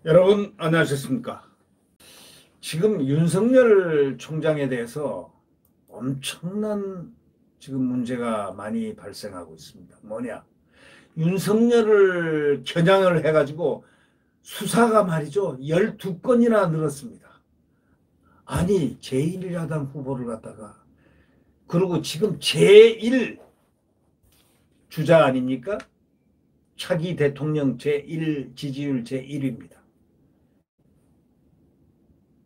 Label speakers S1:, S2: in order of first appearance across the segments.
S1: 여러분 안녕하셨습니까? 지금 윤석열 총장에 대해서 엄청난 지금 문제가 많이 발생하고 있습니다. 뭐냐? 윤석열을 겨냥을 해가지고 수사가 말이죠. 12건이나 늘었습니다. 아니 제1야당 후보를 갖다가 그리고 지금 제1 주자 아닙니까? 차기 대통령 제1 지지율 제1위입니다.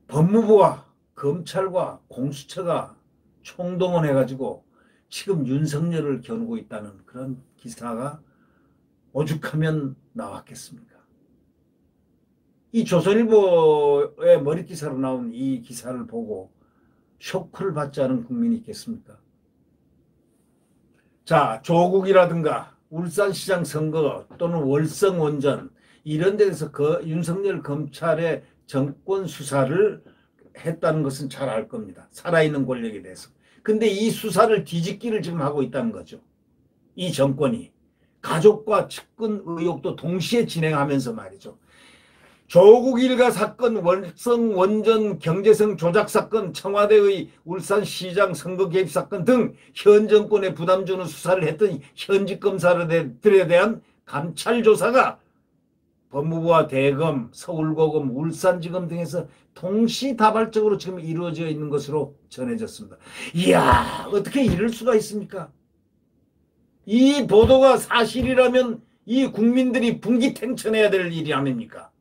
S1: 법무부와 검찰과 공수처가 총동원해가지고 지금 윤석열을 겨누고 있다는 그런 기사가 오죽하면 나왔겠습니까? 이 조선일보의 머릿기사로 나온 이 기사를 보고 쇼크를 받지 않은 국민이 있겠습니까? 자, 조국이라든가 울산시장 선거 또는 월성 원전 이런 데서 그 윤석열 검찰의 정권 수사를 했다는 것은 잘 알 겁니다. 살아있는 권력에 대해서. 근데 이 수사를 뒤집기를 지금 하고 있다는 거죠. 이 정권이. 가족과 측근 의혹도 동시에 진행하면서 말이죠. 조국 일가 사건, 월성 원전 경제성 조작 사건, 청와대의 울산시장 선거 개입 사건 등 현 정권에 부담 주는 수사를 했던 현직 검사들에 대한 감찰 조사가 법무부와 대검, 서울고검, 울산지검 등에서 동시다발적으로 지금 이루어져 있는 것으로 전해졌습니다. 이야, 어떻게 이럴 수가 있습니까? 이 보도가 사실이라면 이 국민들이 분기탱천해야 될 일이 아닙니까?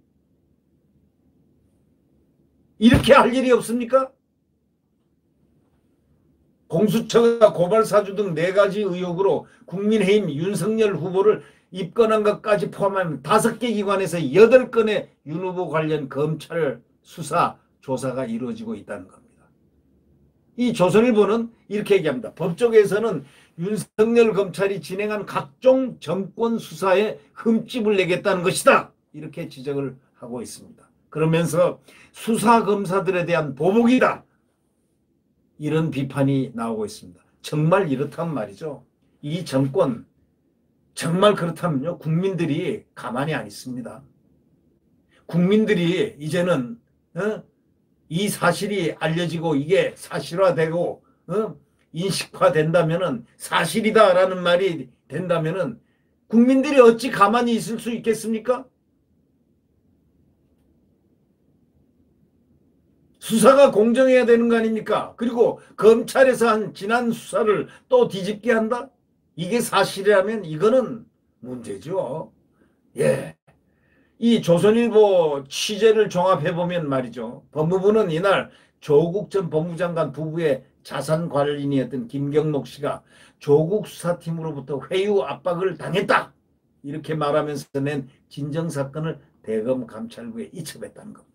S1: 이렇게 할 일이 없습니까? 공수처가 고발사주 등 4가지 의혹으로 국민의힘 윤석열 후보를 입건한 것까지 포함하면 5개 기관에서 8건의 윤 후보 관련 검찰 수사 조사가 이루어지고 있다는 겁니다. 이 조선일보는 이렇게 얘기합니다. 법조계에서는 윤석열 검찰이 진행한 각종 정권 수사에 흠집을 내겠다는 것이다. 이렇게 지적을 하고 있습니다. 그러면서 수사검사들에 대한 보복이다. 이런 비판이 나오고 있습니다. 정말 이렇다면 말이죠. 이 정권 정말 그렇다면요. 국민들이 가만히 안 있습니다. 국민들이 이제는 이 사실이 알려지고 이게 사실화되고 인식화된다면은 사실이다라는 말이 된다면은 국민들이 어찌 가만히 있을 수 있겠습니까? 수사가 공정해야 되는 거 아닙니까? 그리고 검찰에서 한 지난 수사를 또 뒤집게 한다? 이게 사실이라면 이거는 문제죠. 예. 이 조선일보 취재를 종합해보면 말이죠. 법무부는 이날 조국 전 법무장관 부부의 자산관리인이었던 김경록 씨가 조국 수사팀으로부터 회유 압박을 당했다. 이렇게 말하면서 낸 진정사건을 대검 감찰부에 이첩했다는 겁니다.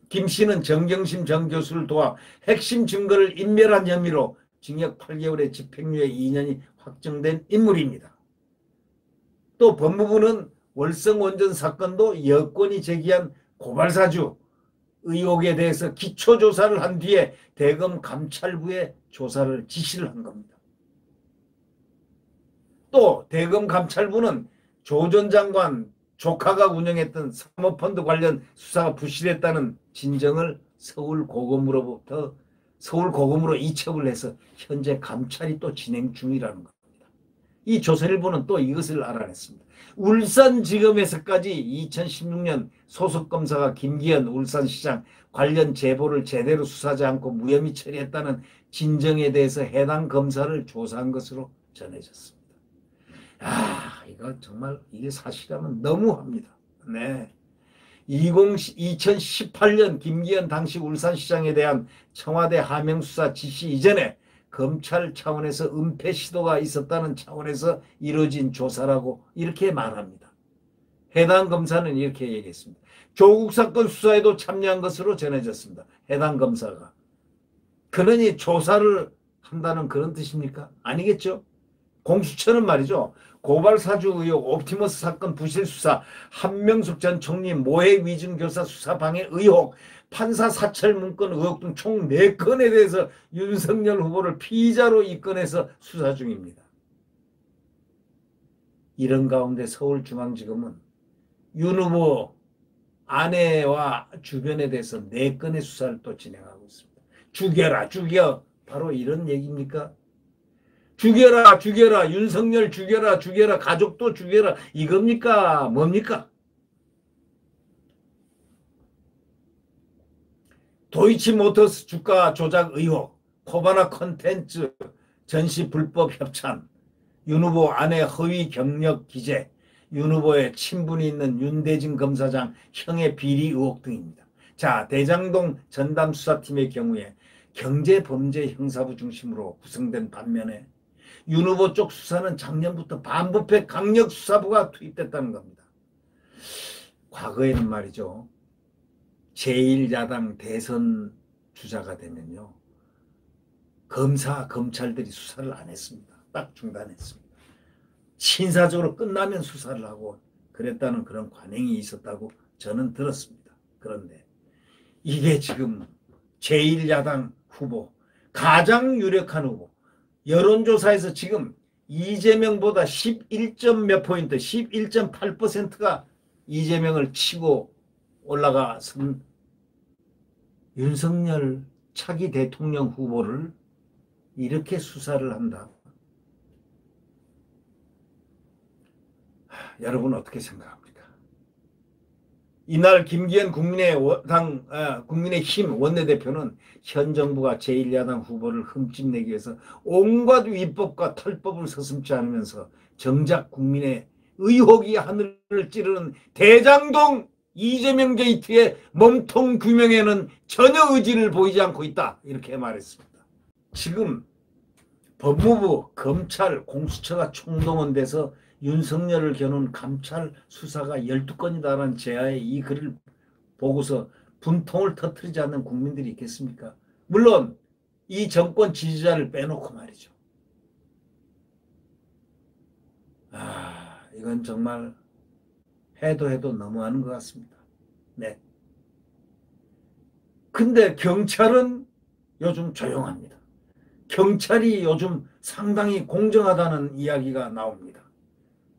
S1: 김 씨는 정경심 전 교수를 도와 핵심 증거를 인멸한 혐의로 징역 8개월의 집행유예 2년이 확정된 인물입니다. 또 법무부는 월성 원전 사건도 여권이 제기한 고발사주 의혹에 대해서 기초조사를 한 뒤에 대검 감찰부에 조사를 지시를 한 겁니다. 또 대검 감찰부는 조 전 장관 조카가 운영했던 사모펀드 관련 수사가 부실했다는 진정을 서울고검으로 이첩을 해서 현재 감찰이 또 진행 중이라는 겁니다. 이 조선일보는 또 이것을 알아냈습니다. 울산지검에서까지 2016년 소속검사가 김기현 울산시장 관련 제보를 제대로 수사하지 않고 무혐의 처리했다는 진정에 대해서 해당 검사를 조사한 것으로 전해졌습니다. 이거 정말 이게 사실이라면 너무합니다. 네. 2018년 김기현 당시 울산시장에 대한 청와대 하명수사 지시 이전에 검찰 차원에서 은폐 시도가 있었다는 차원에서 이루어진 조사라고 이렇게 말합니다. 해당 검사는 이렇게 얘기했습니다. 조국 사건 수사에도 참여한 것으로 전해졌습니다. 해당 검사가. 그러니 조사를 한다는 그런 뜻입니까? 아니겠죠? 공수처는 말이죠. 고발사주 의혹, 옵티머스 사건 부실 수사, 한명숙 전 총리 모해 위증교사 수사 방해 의혹, 판사 사찰 문건 의혹 등 총 4건에 대해서 윤석열 후보를 피의자로 입건해서 수사 중입니다. 이런 가운데 서울중앙지검은 윤 후보 아내와 주변에 대해서 4건의 수사를 또 진행하고 있습니다. 죽여라, 죽여. 바로 이런 얘기입니까? 죽여라, 죽여라, 윤석열 죽여라, 죽여라, 가족도 죽여라. 이겁니까? 뭡니까? 도이치모터스 주가 조작 의혹, 코바나 콘텐츠 전시 불법 협찬, 윤 후보 아내 허위 경력 기재, 윤 후보의 친분이 있는 윤대진 검사장 형의 비리 의혹 등입니다. 자, 대장동 전담수사팀의 경우에 경제범죄 형사부 중심으로 구성된 반면에 윤 후보 쪽 수사는 작년부터 반부패 강력수사부가 투입됐다는 겁니다. 과거에는 말이죠. 제1야당 대선 주자가 되면요. 검사, 검찰들이 수사를 안 했습니다. 딱 중단했습니다. 신사적으로 끝나면 수사를 하고 그랬다는 그런 관행이 있었다고 저는 들었습니다. 그런데 이게 지금 제1야당 후보, 가장 유력한 후보, 여론조사에서 지금 이재명보다 11점 몇 포인트, 11.8%가 이재명을 치고 올라가선 윤석열 차기 대통령 후보를 이렇게 수사를 한다. 여러분 어떻게 생각합니까? 이날 김기현 국민의힘 원내대표는 현 정부가 제1야당 후보를 흠집내기 위해서 온갖 위법과 탈법을 서슴지 않으면서 정작 국민의 의혹이 하늘을 찌르는 대장동 이재명 게이트의 몸통 규명에는 전혀 의지를 보이지 않고 있다. 이렇게 말했습니다. 지금 법무부, 검찰, 공수처가 총동원돼서 윤석열을 겨눈 감찰 수사가 12건이다라는 제하의 이 글을 보고서 분통을 터뜨리지 않는 국민들이 있겠습니까? 물론 이 정권 지지자를 빼놓고 말이죠. 이건 정말 해도 너무하는 것 같습니다. 네. 근데 경찰은 요즘 조용합니다. 경찰이 요즘 상당히 공정하다는 이야기가 나옵니다.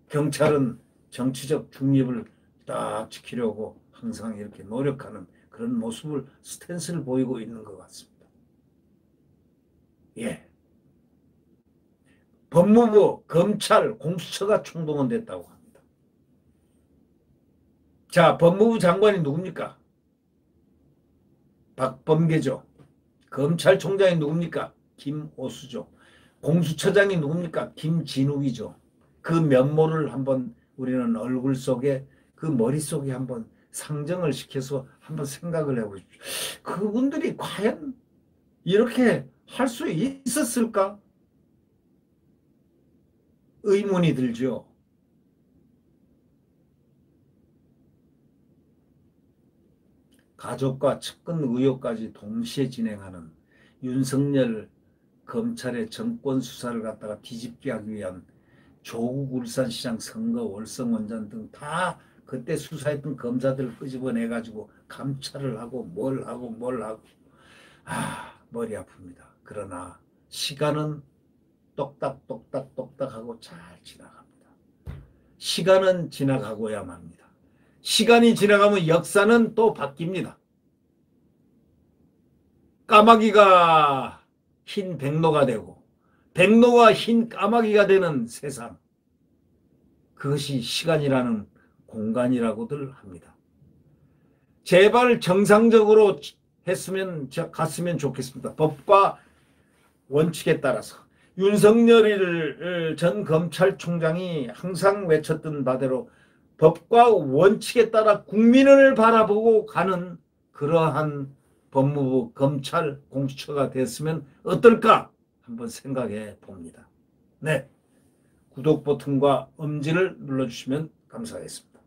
S1: 경찰은 정치적 중립을 딱 지키려고 항상 이렇게 노력하는 그런 모습을 스탠스를 보이고 있는 것 같습니다. 예. 법무부, 검찰, 공수처가 총동원됐다고 합니다. 자, 법무부 장관이 누굽니까? 박범계죠. 검찰총장이 누굽니까? 김오수죠. 공수처장이 누굽니까? 김진욱이죠. 그 면모를 한번 우리는 얼굴 속에 그 머릿속에 한번 상정을 시켜서 한번 생각을 해보십시오. 그분들이 과연 이렇게 할 수 있었을까? 의문이 들죠. 가족과 측근 의혹까지 동시에 진행하는 윤석열 검찰의 정권 수사를 갖다가 뒤집게 하기 위한 조국 울산시장 선거 월성원전 등 다 그때 수사했던 검사들을 끄집어내가지고 감찰을 하고 뭘 하고 머리 아픕니다. 그러나 시간은 똑딱 하고 잘 지나갑니다. 시간은 지나가고야 합니다. 시간이 지나가면 역사는 또 바뀝니다. 까마귀가 흰 백로가 되고 백로가 흰 까마귀가 되는 세상, 그것이 시간이라는 공간이라고들 합니다. 제발 정상적으로 갔으면 좋겠습니다. 법과 원칙에 따라서. 윤석열 전 검찰총장이 항상 외쳤던 바대로 법과 원칙에 따라 국민을 바라보고 가는 그러한 법무부, 검찰, 공수처가 됐으면 어떨까 한번 생각해 봅니다. 네, 구독 버튼과 엄지를 눌러주시면 감사하겠습니다.